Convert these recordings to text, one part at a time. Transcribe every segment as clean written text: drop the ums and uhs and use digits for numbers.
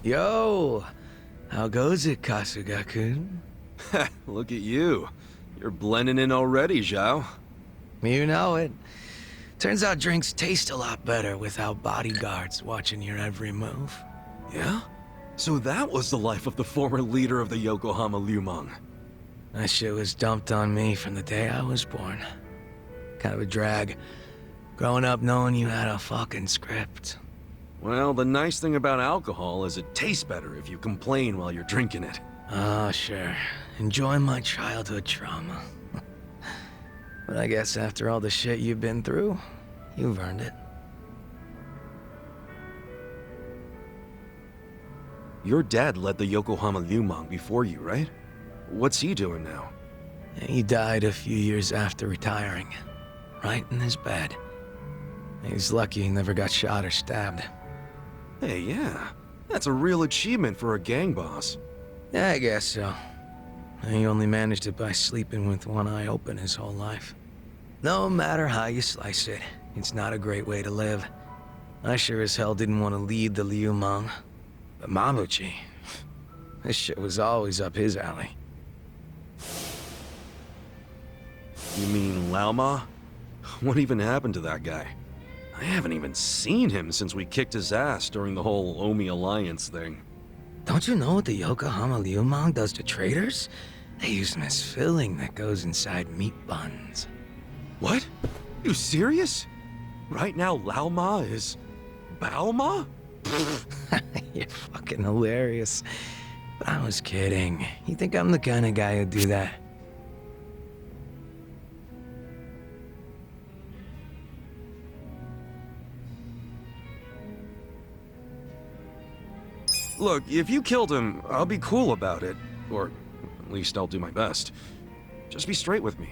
Yo! How goes it, Kasuga-kun? Look at you. You're blending in already, Zhao. You know it. Turns out drinks taste a lot better without bodyguards watching your every move. Yeah? So that was the life of the former leader of the Yokohama Lumang. That shit was dumped on me from the day I was born. Kind of a drag. Growing up knowing you had a fucking script. Well, the nice thing about alcohol is it tastes better if you complain while you're drinking it. Oh, sure. Enjoy my childhood trauma. But I guess after all the shit you've been through, you've earned it. Your dad led the Yokohama Lumang before you, right? What's he doing now? He died a few years after retiring. Right in his bed. He's lucky he never got shot or stabbed. Hey, yeah. That's a real achievement for a gang boss. Yeah, I guess so. He only managed it by sleeping with one eye open his whole life. No matter how you slice it, it's not a great way to live. I sure as hell didn't want to lead the Liumang. But Mabuchi, this shit was always up his alley. You mean Laoma? What even happened to that guy? I haven't even seen him since we kicked his ass during the whole Omi Alliance thing. Don't you know what the Yokohama Liumang does to traders? They use them as filling that goes inside meat buns. What? You serious? Right now Laoma is... Baoma? You're fucking hilarious. But I was kidding. You think I'm the kind of guy who'd do that? Look, if you killed him, I'll be cool about it. Or at least I'll do my best. Just be straight with me.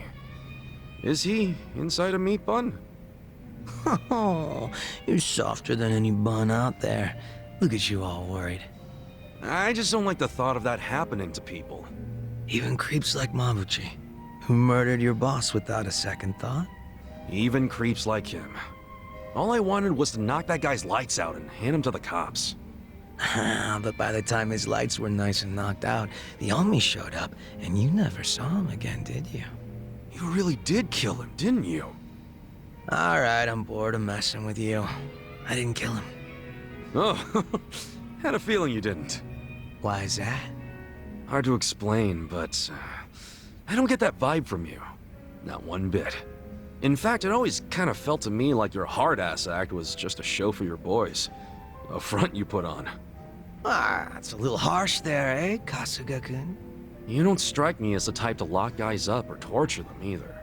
Is he inside a meat bun? Oh, you're softer than any bun out there. Look at you all worried. I just don't like the thought of that happening to people. Even creeps like Mabuchi, who murdered your boss without a second thought. Even creeps like him. All I wanted was to knock that guy's lights out and hand him to the cops. But by the time his lights were nice and knocked out, the Omi showed up, and you never saw him again, did you? You really did kill him, didn't you? Alright, I'm bored of messing with you. I didn't kill him. Oh, had a feeling you didn't. Why is that? Hard to explain, but I don't get that vibe from you. Not one bit. In fact, it always kind of felt to me like your hard-ass act was just a show for your boys. A front you put on. That's a little harsh there, eh, Kasuga-kun? You don't strike me as the type to lock guys up or torture them either.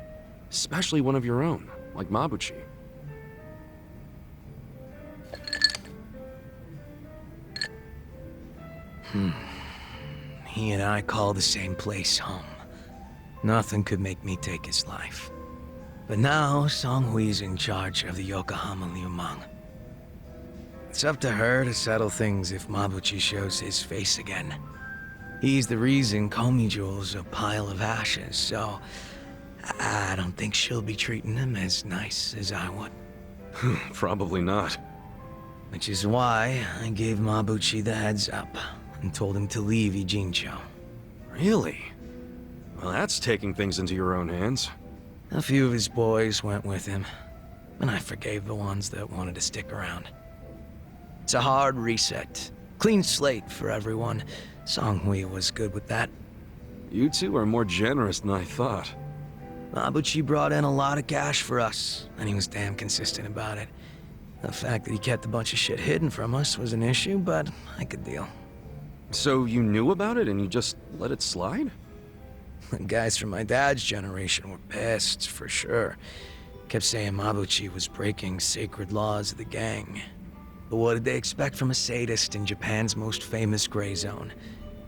Especially one of your own, like Mabuchi. He and I call the same place home. Nothing could make me take his life. But now, Songhui's in charge of the Yokohama Liumang. It's up to her to settle things if Mabuchi shows his face again. He's the reason Komiju's a pile of ashes, so I don't think she'll be treating him as nice as I would. Probably not. Which is why I gave Mabuchi the heads up and told him to leave Ijincho. Really? Well, that's taking things into your own hands. A few of his boys went with him, and I forgave the ones that wanted to stick around. It's a hard reset. Clean slate for everyone. Songhui was good with that. You two are more generous than I thought. Mabuchi brought in a lot of cash for us, and he was damn consistent about it. The fact that he kept a bunch of shit hidden from us was an issue, but I could deal. So you knew about it and you just let it slide? The guys from my dad's generation were pissed, for sure. Kept saying Mabuchi was breaking sacred laws of the gang. But what did they expect from a sadist in Japan's most famous gray zone?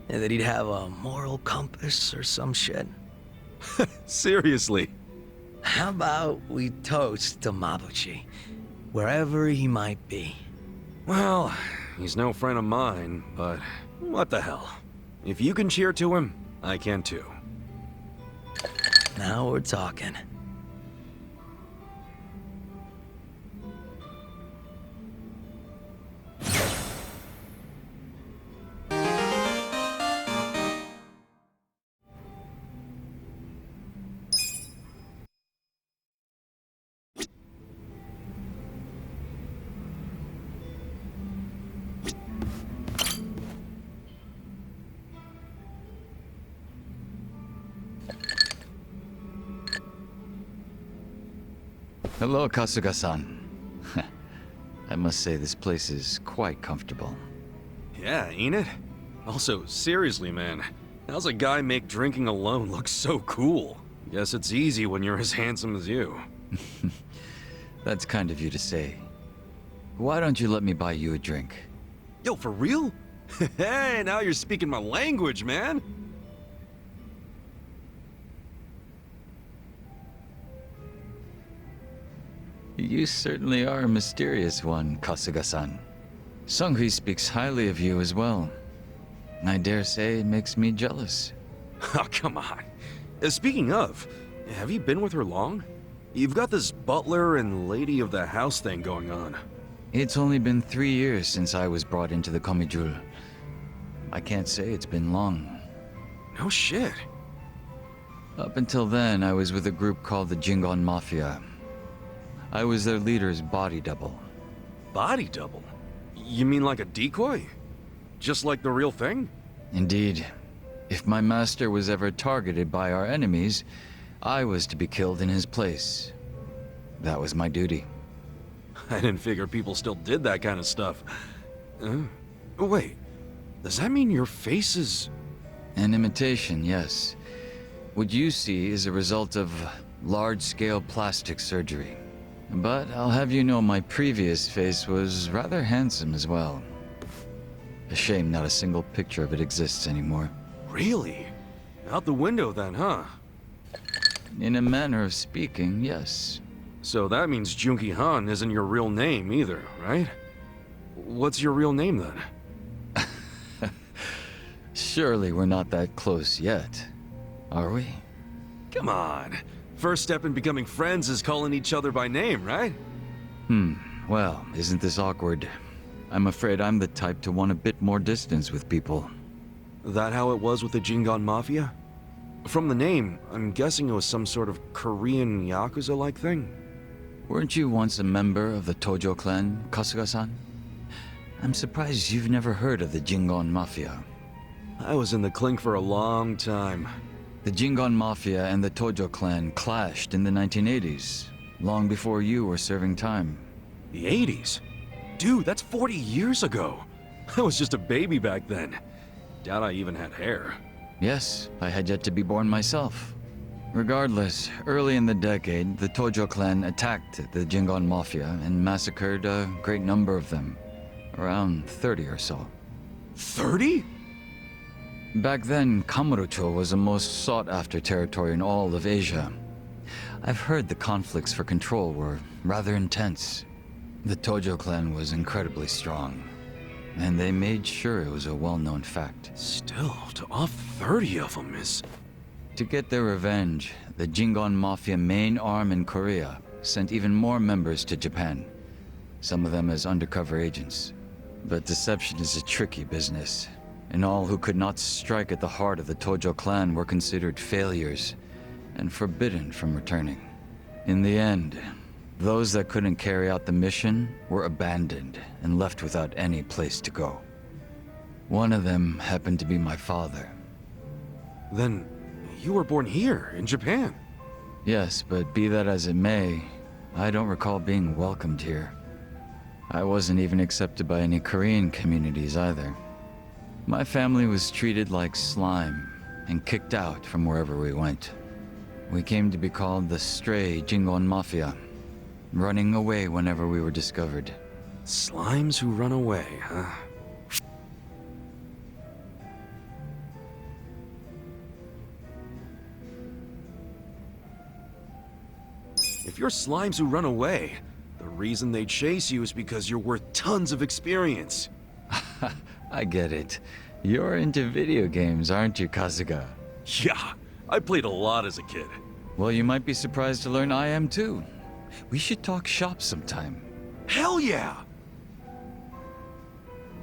And that he'd have a moral compass or some shit? Seriously? How about we toast to Mabuchi, wherever he might be? Well, he's no friend of mine, but what the hell. If you can cheer to him, I can too. Now we're talking. Hello, Kasuga-san. I must say this place is quite comfortable. Yeah, ain't it? Also, seriously, man, how's a guy make drinking alone look so cool? Guess it's easy when you're as handsome as you. That's kind of you to say. Why don't you let me buy you a drink? Yo, for real? Hey, now you're speaking my language, man! You certainly are a mysterious one, Kasuga-san. Sunghui speaks highly of you as well. I dare say it makes me jealous. Oh, come on. Speaking of, have you been with her long? You've got this butler and lady of the house thing going on. It's only been 3 years since I was brought into the Komijul. I can't say it's been long. No shit. Up until then, I was with a group called the Jingon Mafia. I was their leader's body double. Body double? You mean like a decoy? Just like the real thing? Indeed. If my master was ever targeted by our enemies, I was to be killed in his place. That was my duty. I didn't figure people still did that kind of stuff. Wait, does that mean your face is... An imitation, yes. What you see is a result of large-scale plastic surgery. But I'll have you know my previous face was rather handsome as well. A shame not a single picture of it exists anymore. Really? Out the window then, huh? In a manner of speaking, yes. So that means Junki Han isn't your real name either, right? What's your real name then? Surely we're not that close yet, are we? Come on. First step in becoming friends is calling each other by name, right? Well, isn't this awkward? I'm afraid I'm the type to want a bit more distance with people. That how it was with the Jingon Mafia? From the name, I'm guessing it was some sort of Korean Yakuza-like thing? Weren't you once a member of the Tojo clan, Kasuga-san? I'm surprised you've never heard of the Jingon Mafia. I was in the clink for a long time. The Jingon Mafia and the Tojo clan clashed in the 1980s, long before you were serving time. The 80s? Dude, that's 40 years ago. I was just a baby back then. Doubt I even had hair. Yes, I had yet to be born myself. Regardless, early in the decade, the Tojo clan attacked the Jingon Mafia and massacred a great number of them. Around 30 or so. 30? Back then, Kamurocho was the most sought-after territory in all of Asia. I've heard the conflicts for control were rather intense. The Tojo clan was incredibly strong, and they made sure it was a well-known fact. Still, to off 30 of them is... To get their revenge, the Jingon Mafia main arm in Korea sent even more members to Japan, some of them as undercover agents. But deception is a tricky business, and all who could not strike at the heart of the Tojo clan were considered failures and forbidden from returning. In the end, those that couldn't carry out the mission were abandoned and left without any place to go. One of them happened to be my father. Then, you were born here, in Japan? Yes, but be that as it may, I don't recall being welcomed here. I wasn't even accepted by any Korean communities either. My family was treated like slime and kicked out from wherever we went. We came to be called the Stray Jingon Mafia, running away whenever we were discovered. Slimes who run away, huh? If you're slimes who run away, the reason they chase you is because you're worth tons of experience. I get it. You're into video games, aren't you, Kasuga? Yeah, I played a lot as a kid. Well, you might be surprised to learn I am too. We should talk shop sometime. Hell yeah!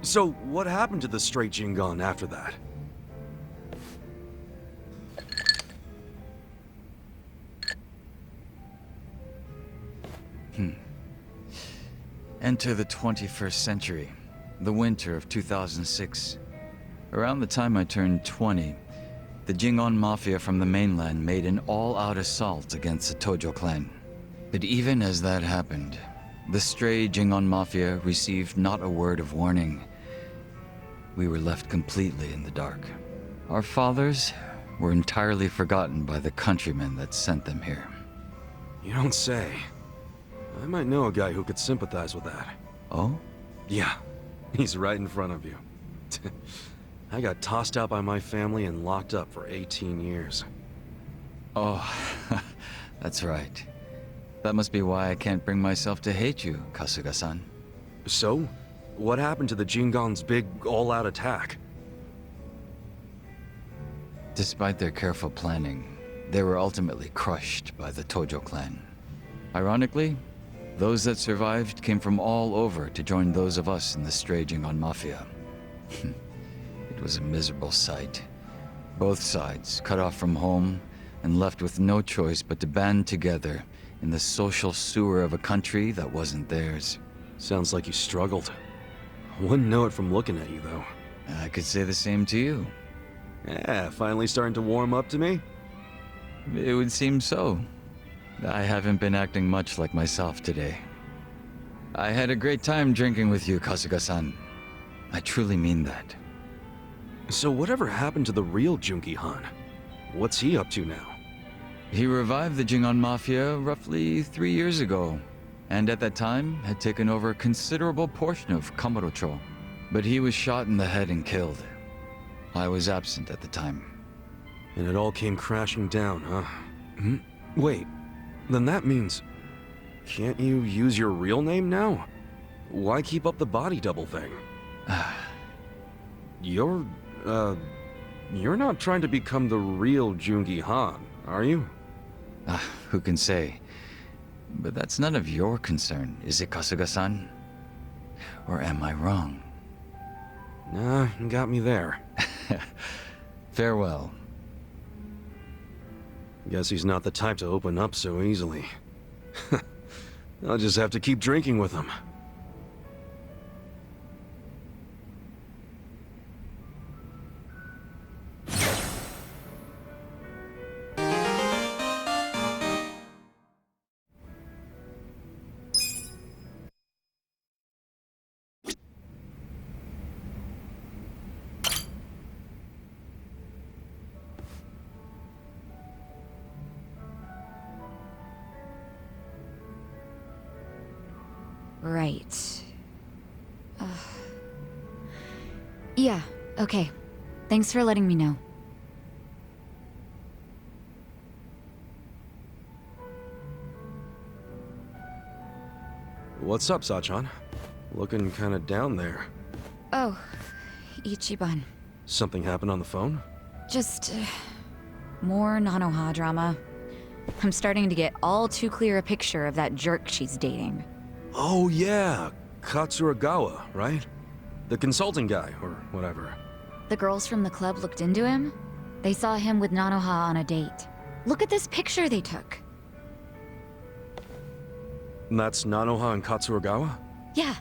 So, what happened to the Stray Jingon after that? Enter the 21st century, the winter of 2006. Around the time I turned 20, the Jingon Mafia from the mainland made an all-out assault against the Tojo clan. But even as that happened, the stray Jingon Mafia received not a word of warning. We were left completely in the dark. Our fathers were entirely forgotten by the countrymen that sent them here. You don't say. I might know a guy who could sympathize with that. Oh? Yeah, he's right in front of you. I got tossed out by my family and locked up for 18 years. Oh, that's right. That must be why I can't bring myself to hate you, Kasuga-san. So? What happened to the Jingon's big all-out attack? Despite their careful planning, they were ultimately crushed by the Tojo clan. Ironically, those that survived came from all over to join those of us in the stray Jingon Mafia. It was a miserable sight. Both sides cut off from home and left with no choice but to band together in the social sewer of a country that wasn't theirs. Sounds like you struggled. Wouldn't know it from looking at you, though. I could say the same to you. Yeah, finally starting to warm up to me? It would seem so. I haven't been acting much like myself today. I had a great time drinking with you, Kasuga-san. I truly mean that. So whatever happened to the real Junki-Han? What's he up to now? He revived the Jingon Mafia roughly 3 years ago, and at that time had taken over a considerable portion of Kamurocho. But he was shot in the head and killed. I was absent at the time. And it all came crashing down, huh? Wait, then that means... Can't you use your real name now? Why keep up the body double thing? You're not trying to become the real Jungi-Han, are you? Who can say? But that's none of your concern, is it, Kasuga-san? Or am I wrong? Nah, you got me there. Farewell. Guess he's not the type to open up so easily. I'll just have to keep drinking with him. Right. Yeah, okay. Thanks for letting me know. What's up, Sachan? Looking kinda down there. Oh, Ichiban. Something happened on the phone? Just, more Nanoha drama. I'm starting to get all too clear a picture of that jerk she's dating. Oh yeah, Katsuragawa, right? The consulting guy, or whatever. The girls from the club looked into him. They saw him with Nanoha on a date. Look at this picture they took. And that's Nanoha and Katsuragawa? Yeah.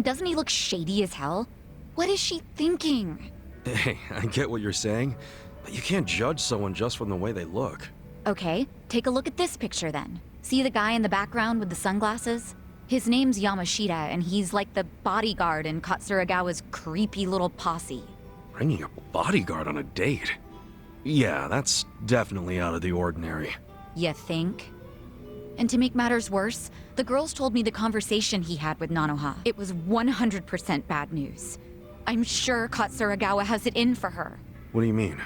Doesn't he look shady as hell? What is she thinking? Hey, I get what you're saying, but you can't judge someone just from the way they look. Okay, take a look at this picture then. See the guy in the background with the sunglasses? His name's Yamashita, and he's like the bodyguard in Katsuragawa's creepy little posse. Bringing a bodyguard on a date? Yeah, that's definitely out of the ordinary. You think? And to make matters worse, the girls told me the conversation he had with Nanoha. It was 100% bad news. I'm sure Katsuragawa has it in for her. What do you mean?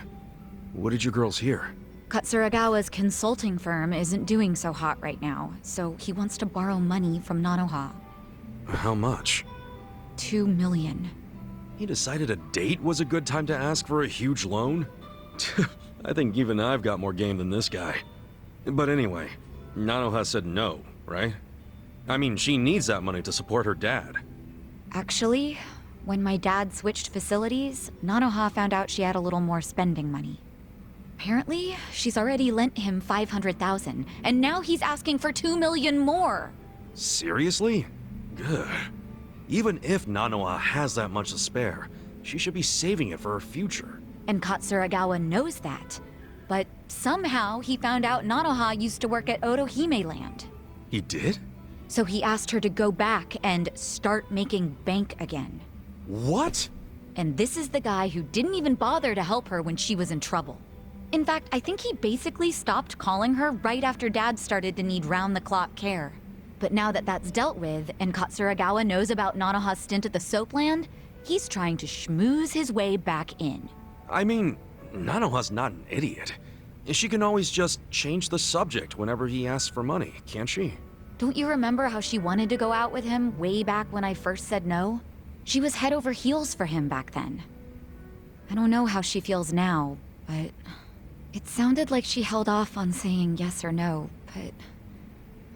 What did you girls hear? Katsuragawa's consulting firm isn't doing so hot right now, so he wants to borrow money from Nanoha. How much? 2 million. He decided a date was a good time to ask for a huge loan? I think even I've got more game than this guy. But anyway, Nanoha said no, right? I mean, she needs that money to support her dad. Actually, when my dad switched facilities, Nanoha found out she had a little more spending money. Apparently, she's already lent him 500,000, and now he's asking for 2 million more. Seriously? Good. Even if Nanoha has that much to spare, she should be saving it for her future. And Katsuragawa knows that. But somehow he found out Nanoha used to work at Otohime Land. He did? So he asked her to go back and start making bank again. What? And this is the guy who didn't even bother to help her when she was in trouble. In fact, I think he basically stopped calling her right after Dad started to need round-the-clock care. But now that that's dealt with, and Katsuragawa knows about Nanoha's stint at the Soapland, he's trying to schmooze his way back in. I mean, Nanoha's not an idiot. She can always just change the subject whenever he asks for money, can't she? Don't you remember how she wanted to go out with him way back when I first said no? She was head over heels for him back then. I don't know how she feels now, but it sounded like she held off on saying yes or no, but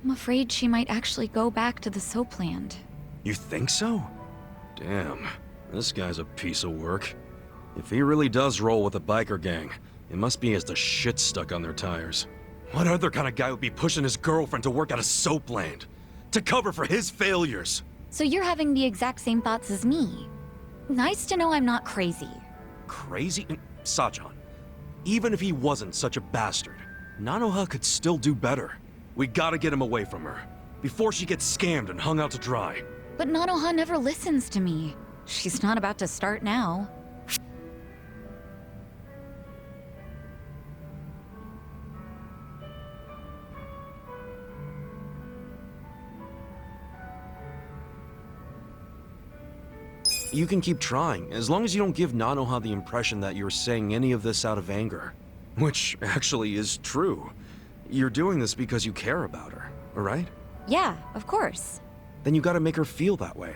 I'm afraid she might actually go back to the Soapland. You think so? Damn, this guy's a piece of work. If he really does roll with a biker gang, it must be as the shit stuck on their tires. What other kind of guy would be pushing his girlfriend to work at a Soapland? To cover for his failures? So you're having the exact same thoughts as me. Nice to know I'm not crazy. Crazy? Sajan, even if he wasn't such a bastard, Nanoha could still do better. We gotta get him away from her, before she gets scammed and hung out to dry. But Nanoha never listens to me. She's not about to start now. You can keep trying, as long as you don't give Nanoha the impression that you're saying any of this out of anger. Which actually is true. You're doing this because you care about her, alright? Yeah, of course. Then you gotta make her feel that way.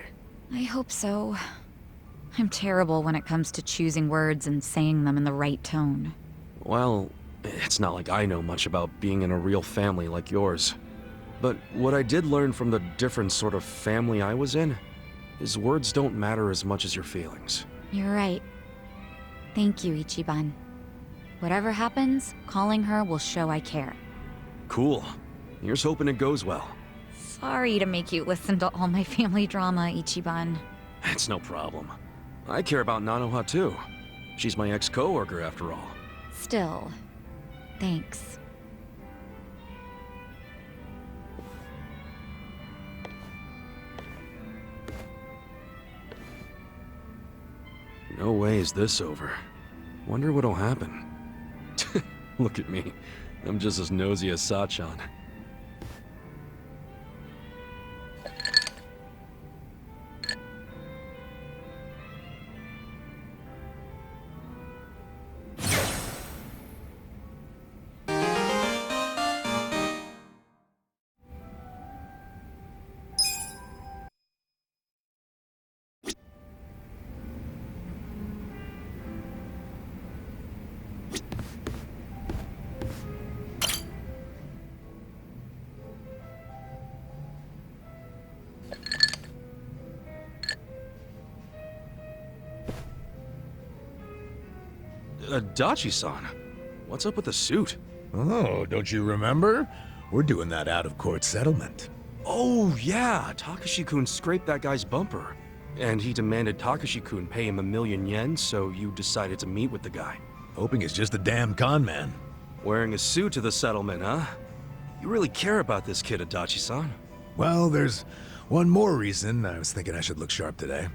I hope so. I'm terrible when it comes to choosing words and saying them in the right tone. Well, it's not like I know much about being in a real family like yours. But what I did learn from the different sort of family I was in is words don't matter as much as your feelings. You're right. Thank you, Ichiban. Whatever happens, calling her will show I care. Cool. Here's hoping it goes well. Sorry to make you listen to all my family drama, Ichiban. It's no problem. I care about Nanoha too. She's my ex-coworker after all. Still, thanks. No way is this over. Wonder what'll happen. Look at me. I'm just as nosy as Sachan. Dachi-san, what's up with the suit? Oh, don't you remember? We're doing that out-of-court settlement. Oh, yeah, Takashi-kun scraped that guy's bumper. And he demanded Takashi-kun pay him 1,000,000 yen, so you decided to meet with the guy. Hoping it's just a damn con man. Wearing a suit to the settlement, huh? You really care about this kid, Adachi-san. Well, there's one more reason I was thinking I should look sharp today.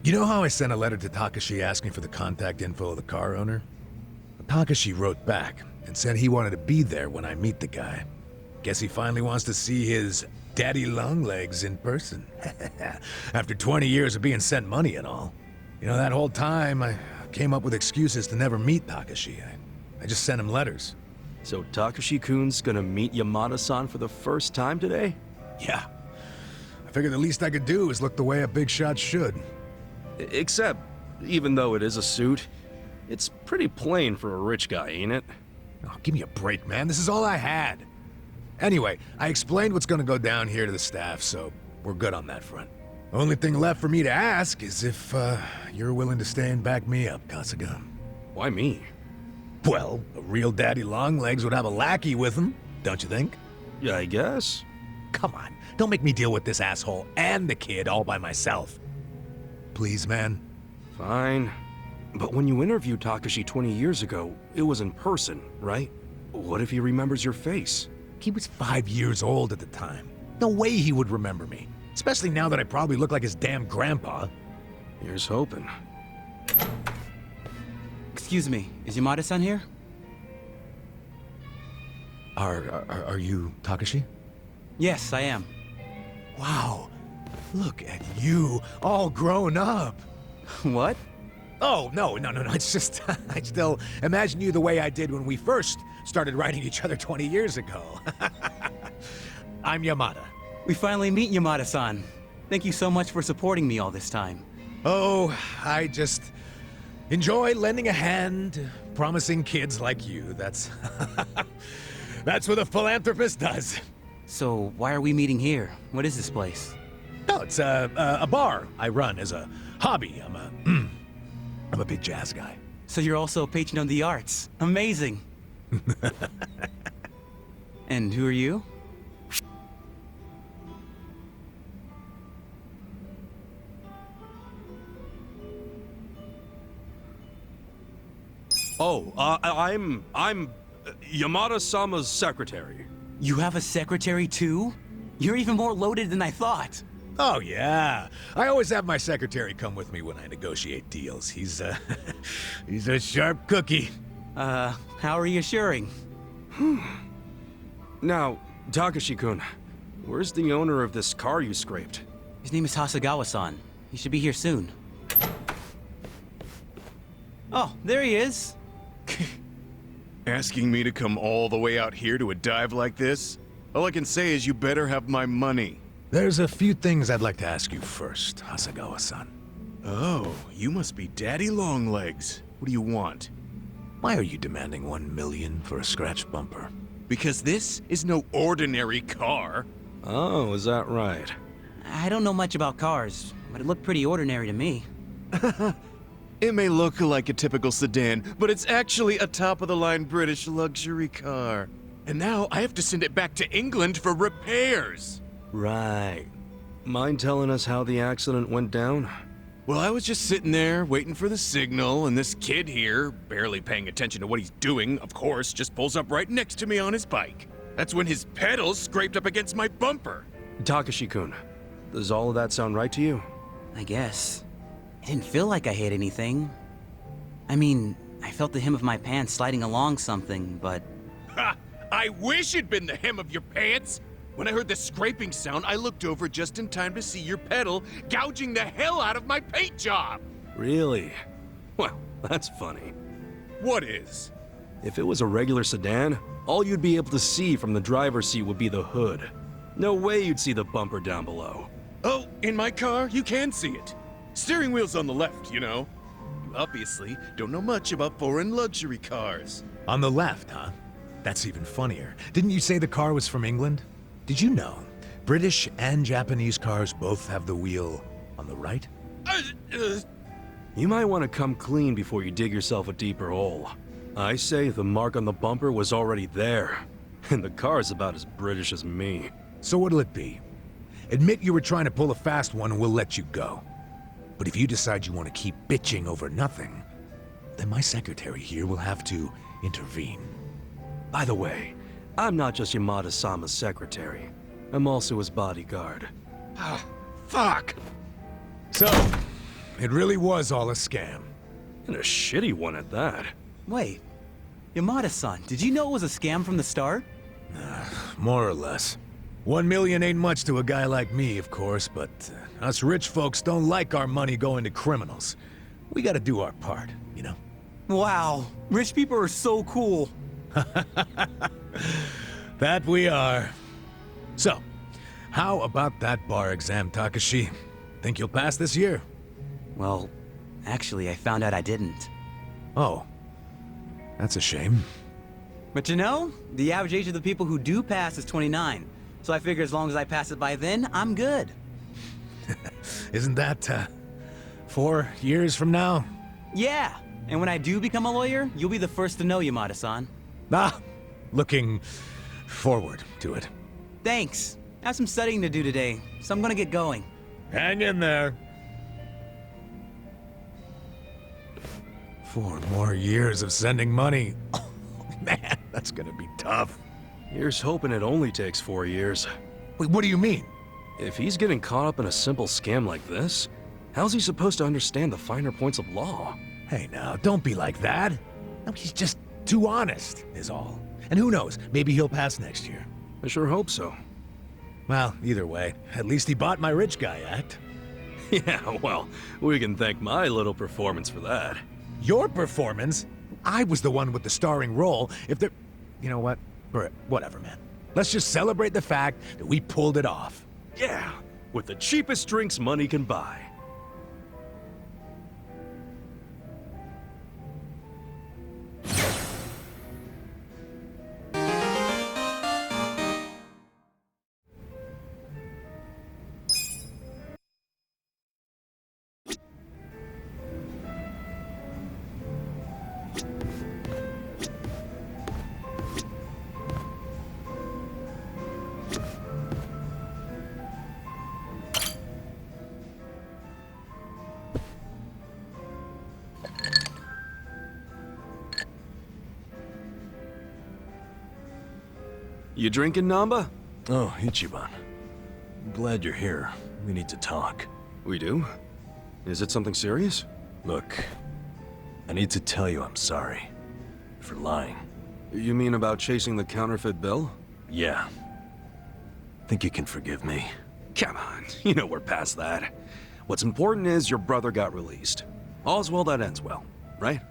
You know how I sent a letter to Takashi asking for the contact info of the car owner? Takashi wrote back and said he wanted to be there when I meet the guy. Guess he finally wants to see his daddy longlegs in person. After 20 years of being sent money and all. You know, that whole time I came up with excuses to never meet Takashi. I just sent him letters. So Takashi-kun's gonna meet Yamada-san for the first time today? Yeah. I figured the least I could do is look the way a big shot should. Except, even though it is a suit, it's pretty plain for a rich guy, ain't it? Oh, give me a break, man. This is all I had. Anyway, I explained what's gonna go down here to the staff, so we're good on that front. Only thing left for me to ask is if, you're willing to stay and back me up, Kasuga. Why me? Well, a real daddy longlegs would have a lackey with him, don't you think? Yeah, I guess. Come on, don't make me deal with this asshole and the kid all by myself. Please, man. Fine. But when you interviewed Takashi 20 years ago, it was in person, right? What if he remembers your face? He was 5 years old at the time. No way he would remember me. Especially now that I probably look like his damn grandpa. Here's hoping. Excuse me, is Yamada-san here? Are you Takashi? Yes, I am. Wow. Look at you, all grown up. What? Oh, no. It's just, I still imagine you the way I did when we first started writing each other 20 years ago. I'm Yamada. We finally meet Yamada-san. Thank you so much for supporting me all this time. Oh, I just enjoy lending a hand to promising kids like you. That's what a philanthropist does. So, why are we meeting here? What is this place? No, it's a bar I run as a hobby. I'm a big jazz guy. So you're also a patron of the arts. Amazing. And who are you? Oh, I'm Yamada-sama's secretary. You have a secretary too? You're even more loaded than I thought. Oh, yeah. I always have my secretary come with me when I negotiate deals. He's a sharp cookie. How reassuring. Now, Takashi-kun, where's the owner of this car you scraped? His name is Hasegawa-san. He should be here soon. Oh, there he is. Asking me to come all the way out here to a dive like this? All I can say is you better have my money. There's a few things I'd like to ask you first, Hasegawa-san. Oh, you must be Daddy Longlegs. What do you want? Why are you demanding 1 million for a scratched bumper? Because this is no ordinary car. Oh, is that right? I don't know much about cars, but it looked pretty ordinary to me. It may look like a typical sedan, but it's actually a top-of-the-line British luxury car. And now I have to send it back to England for repairs. Right. Mind telling us how the accident went down? Well, I was just sitting there, waiting for the signal, and this kid here, barely paying attention to what he's doing, of course, just pulls up right next to me on his bike. That's when his pedals scraped up against my bumper. Takashi-kun, does all of that sound right to you? I guess. It didn't feel like I hit anything. I mean, I felt the hem of my pants sliding along something, but... Ha! I wish it'd been the hem of your pants! When I heard the scraping sound, I looked over just in time to see your pedal gouging the hell out of my paint job! Really? Well, that's funny. What is? If it was a regular sedan, all you'd be able to see from the driver's seat would be the hood. No way you'd see the bumper down below. Oh, in my car, you can see it. Steering wheel's on the left, you know. You obviously don't know much about foreign luxury cars. On the left, huh? That's even funnier. Didn't you say the car was from England? Did you know British and Japanese cars both have the wheel on the right? You might want to come clean before you dig yourself a deeper hole. I say the mark on the bumper was already there, and the car's about as British as me. So what'll it be? Admit you were trying to pull a fast one and we'll let you go. But if you decide you want to keep bitching over nothing, then my secretary here will have to intervene. By the way, I'm not just Yamada-sama's secretary. I'm also his bodyguard. Ah, fuck! So, it really was all a scam. And a shitty one at that. Wait. Yamada-san, did you know it was a scam from the start? More or less. 1 million ain't much to a guy like me, of course, but us rich folks don't like our money going to criminals. We gotta do our part, you know? Wow, rich people are so cool. That we are. So, how about that bar exam, Takashi? Think you'll pass this year? Well, actually, I found out I didn't. Oh, that's a shame. But you know, the average age of the people who do pass is 29. So I figure as long as I pass it by then, I'm good. Isn't that, 4 years from now? Yeah, and when I do become a lawyer, you'll be the first to know, Yamada-san. Ah, looking forward to it. Thanks. I have some studying to do today, so I'm gonna get going. Hang in there. 4 more years of sending money. Oh, man, that's gonna be tough. Here's hoping it only takes 4 years. Wait, what do you mean? If he's getting caught up in a simple scam like this, how's he supposed to understand the finer points of law? Hey now, don't be like that. No, he's just too honest, is all. And who knows, maybe he'll pass next year. I sure hope so. Well, either way, at least he bought my rich guy act. Yeah, well, we can thank my little performance for that. Your performance? I was the one with the starring role. If there... You know what? Whatever, man. Let's just celebrate the fact that we pulled it off. Yeah, with the cheapest drinks money can buy. You drinking, Namba? Oh, Ichiban. I'm glad you're here. We need to talk. We do? Is it something serious? Look, I need to tell you I'm sorry for lying. You mean about chasing the counterfeit bill? Yeah. Think you can forgive me? Come on, you know we're past that. What's important is your brother got released. All's well that ends well, right?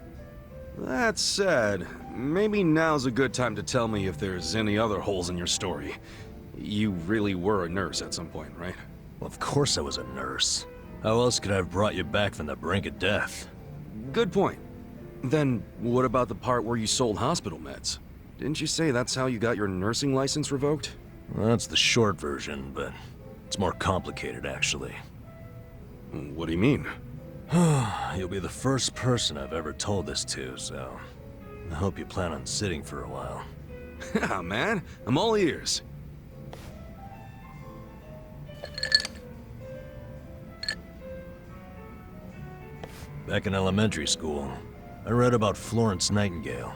That said, maybe now's a good time to tell me if there's any other holes in your story. You really were a nurse at some point, right? Well, of course I was a nurse. How else could I have brought you back from the brink of death? Good point. Then, what about the part where you sold hospital meds? Didn't you say that's how you got your nursing license revoked? Well, that's the short version, but it's more complicated, actually. What do you mean? You'll be the first person I've ever told this to, so I hope you plan on sitting for a while. Yeah, man, I'm all ears. Back in elementary school, I read about Florence Nightingale.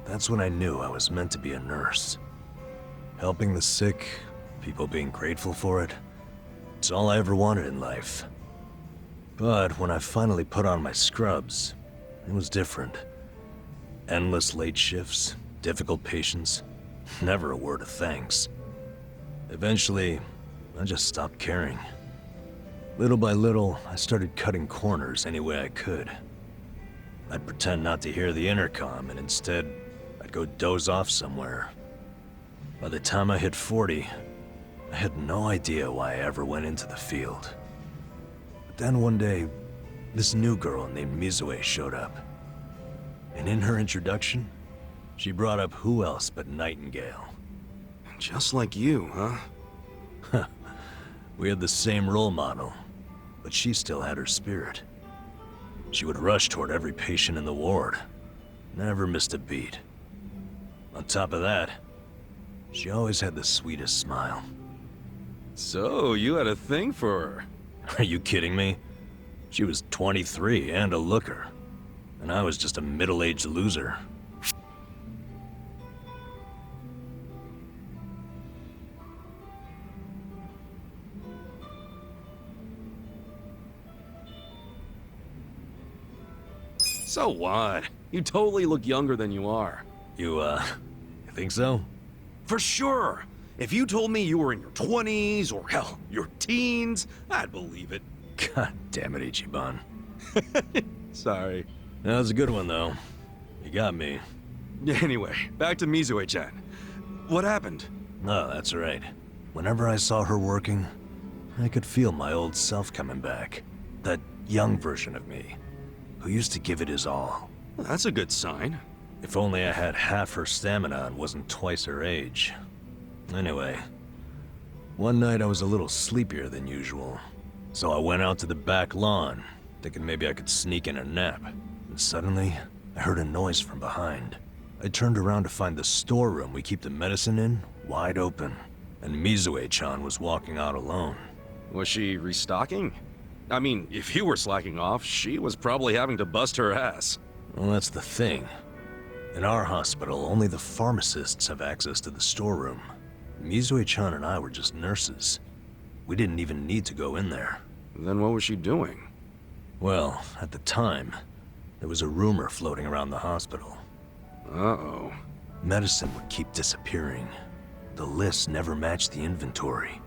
That's when I knew I was meant to be a nurse. Helping the sick, people being grateful for it, it's all I ever wanted in life. But when I finally put on my scrubs, it was different. Endless late shifts, difficult patients, never a word of thanks. Eventually, I just stopped caring. Little by little, I started cutting corners any way I could. I'd pretend not to hear the intercom, and instead, I'd go doze off somewhere. By the time I hit 40, I had no idea why I ever went into the field. But then one day, this new girl named Mizue showed up. And in her introduction, she brought up who else but Nightingale. Just like you, huh? We had the same role model, but she still had her spirit. She would rush toward every patient in the ward, never missed a beat. On top of that, she always had the sweetest smile. So, you had a thing for her? Are you kidding me? She was 23 and a looker, and I was just a middle-aged loser. So what? You totally look younger than you are. You think so? For sure. If you told me you were in your 20s, or hell, your teens, I'd believe it. God damn it, Ichiban. Sorry. That was a good one, though. You got me. Anyway, back to Mizue-chan. What happened? No, that's right. Whenever I saw her working, I could feel my old self coming back. That young version of me, who used to give it his all. Well, that's a good sign. If only I had half her stamina and wasn't twice her age. Anyway, one night I was a little sleepier than usual, so I went out to the back lawn, thinking maybe I could sneak in a nap. And suddenly, I heard a noise from behind. I turned around to find the storeroom we keep the medicine in wide open, and Mizue-chan was walking out alone. Was she restocking? I mean, if you were slacking off, she was probably having to bust her ass. Well, that's the thing. In our hospital, only the pharmacists have access to the storeroom. Mizue-chan and I were just nurses. We didn't even need to go in there. Then what was she doing? Well, at the time, there was a rumor floating around the hospital. Uh-oh. Medicine would keep disappearing. The list never matched the inventory.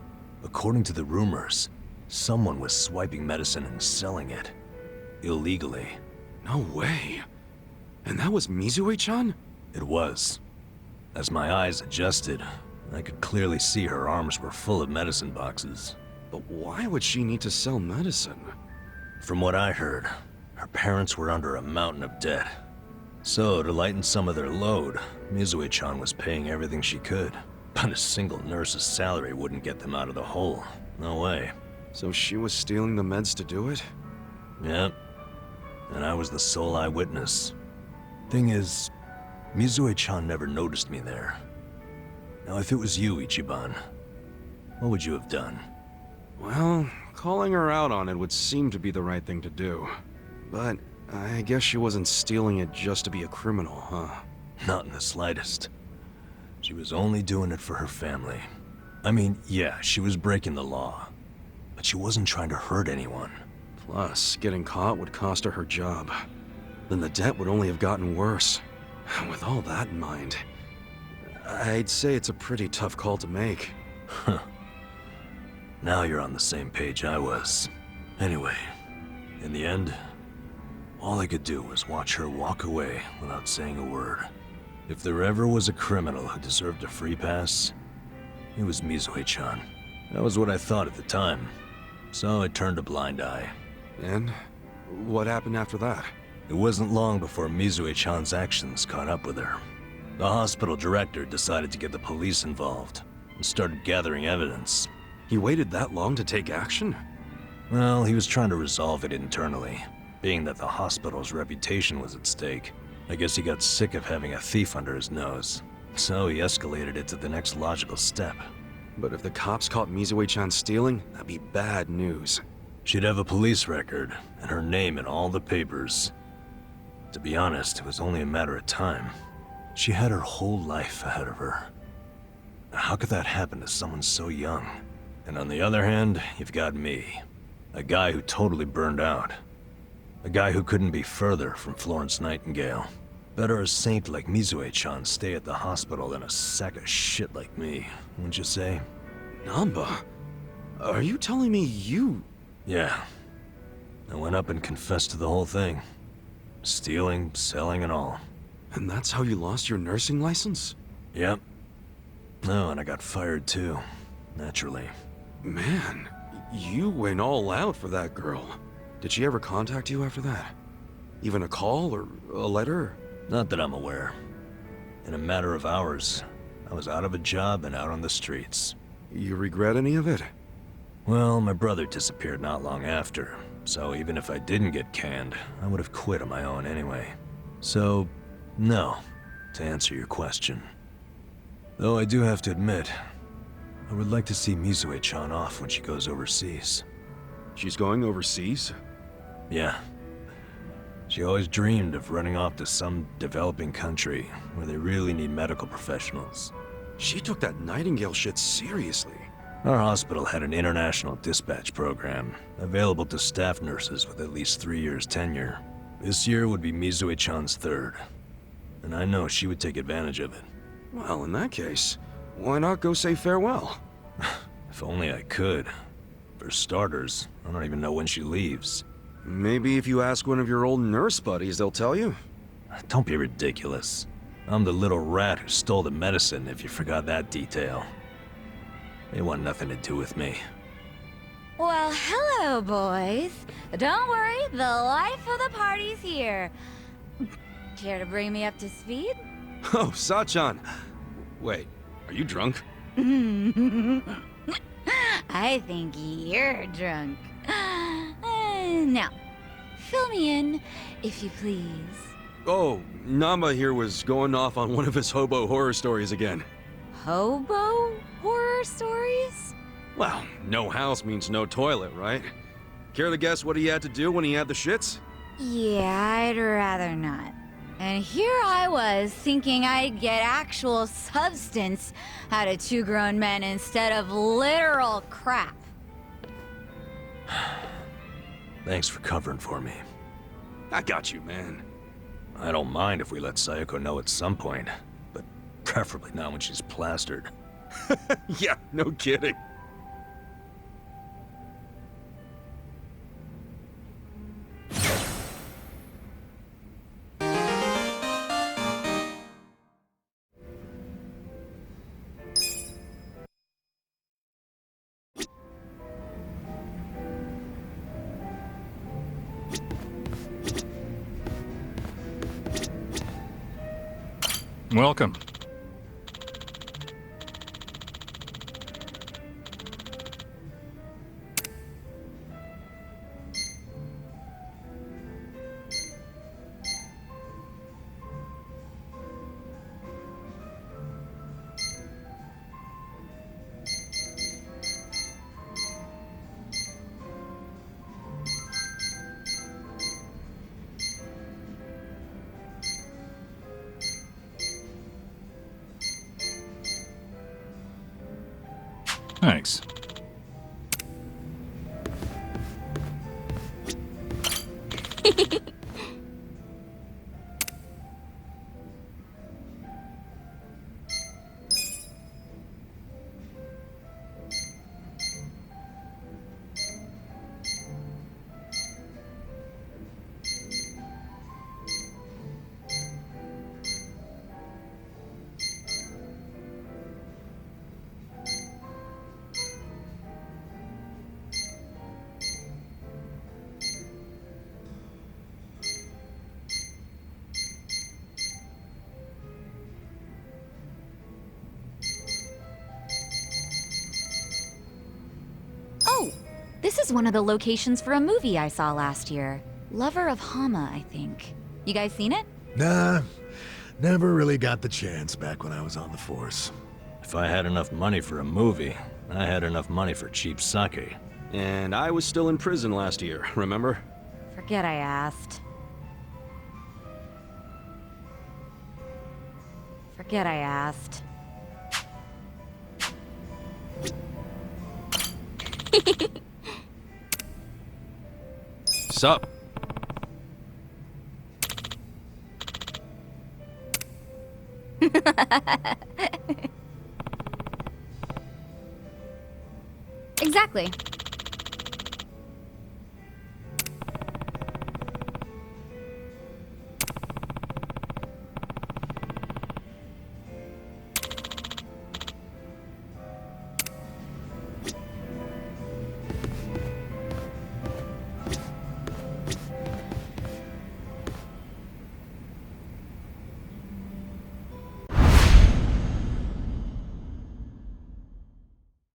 According to the rumors, someone was swiping medicine and selling it. Illegally. No way. And that was Mizue-chan? It was. As my eyes adjusted, I could clearly see her arms were full of medicine boxes. But why would she need to sell medicine? From what I heard, her parents were under a mountain of debt. So, to lighten some of their load, Mizue-chan was paying everything she could. But a single nurse's salary wouldn't get them out of the hole. No way. So she was stealing the meds to do it? Yep. And I was the sole eyewitness. Thing is, Mizue-chan never noticed me there. Now, if it was you, Ichiban, what would you have done? Well, calling her out on it would seem to be the right thing to do. But I guess she wasn't stealing it just to be a criminal, huh? Not in the slightest. She was only doing it for her family. I mean, yeah, she was breaking the law. But she wasn't trying to hurt anyone. Plus, getting caught would cost her her job. Then the debt would only have gotten worse. With all that in mind, I'd say it's a pretty tough call to make. Huh. Now you're on the same page I was. Anyway, in the end, all I could do was watch her walk away without saying a word. If there ever was a criminal who deserved a free pass, it was Mizue-chan. That was what I thought at the time. So I turned a blind eye. And what happened after that? It wasn't long before Mizue-chan's actions caught up with her. The hospital director decided to get the police involved and started gathering evidence. He waited that long to take action? Well, he was trying to resolve it internally, being that the hospital's reputation was at stake. I guess he got sick of having a thief under his nose, so he escalated it to the next logical step. But if the cops caught Mizue-chan stealing, that'd be bad news. She'd have a police record, and her name in all the papers. To be honest, it was only a matter of time. She had her whole life ahead of her. How could that happen to someone so young? And on the other hand, you've got me. A guy who totally burned out. A guy who couldn't be further from Florence Nightingale. Better a saint like Mizue-chan stay at the hospital than a sack of shit like me, wouldn't you say? Namba, are you telling me you... Yeah. I went up and confessed to the whole thing. Stealing, selling, and all. And that's how you lost your nursing license? Yep. No, and I got fired too. Naturally. Man, you went all out for that girl. Did she ever contact you after that? Even a call or a letter? Not that I'm aware. In a matter of hours, I was out of a job and out on the streets. You regret any of it? Well, my brother disappeared not long after, so even if I didn't get canned, I would have quit on my own anyway. So, no, to answer your question. Though I do have to admit, I would like to see Mizue-chan off when she goes overseas. She's going overseas? Yeah. She always dreamed of running off to some developing country where they really need medical professionals. She took that Nightingale shit seriously. Our hospital had an international dispatch program, available to staff nurses with at least 3 years tenure. This year would be Mizue-chan's third, and I know she would take advantage of it. Well, in that case, why not go say farewell? If only I could. For starters, I don't even know when she leaves. Maybe if you ask one of your old nurse buddies, they'll tell you. Don't be ridiculous. I'm the little rat who stole the medicine, if you forgot that detail. They want nothing to do with me. Well, hello, boys. Don't worry, the life of the party's here. Care to bring me up to speed? Oh, Sachan. Wait, are you drunk? I think you're drunk. Now, fill me in, if you please. Oh, Namba here was going off on one of his hobo horror stories again. Hobo horror stories? Well, no house means no toilet, right? Care to guess what he had to do when he had the shits? Yeah, I'd rather not. And here I was, thinking I'd get actual substance out of two grown men instead of literal crap. Thanks for covering for me. I got you, man. I don't mind if we let Sayoko know at some point, but preferably not when she's plastered. Yeah, no kidding. Welcome. Thanks. Oh, this is one of the locations for a movie I saw last year. Lover of Hama, I think. You guys seen it? Nah, never really got the chance back when I was on the force. If I had enough money for a movie, I had enough money for cheap sake. And I was still in prison last year, remember? Forget I asked. Forget I asked. Sup? Exactly.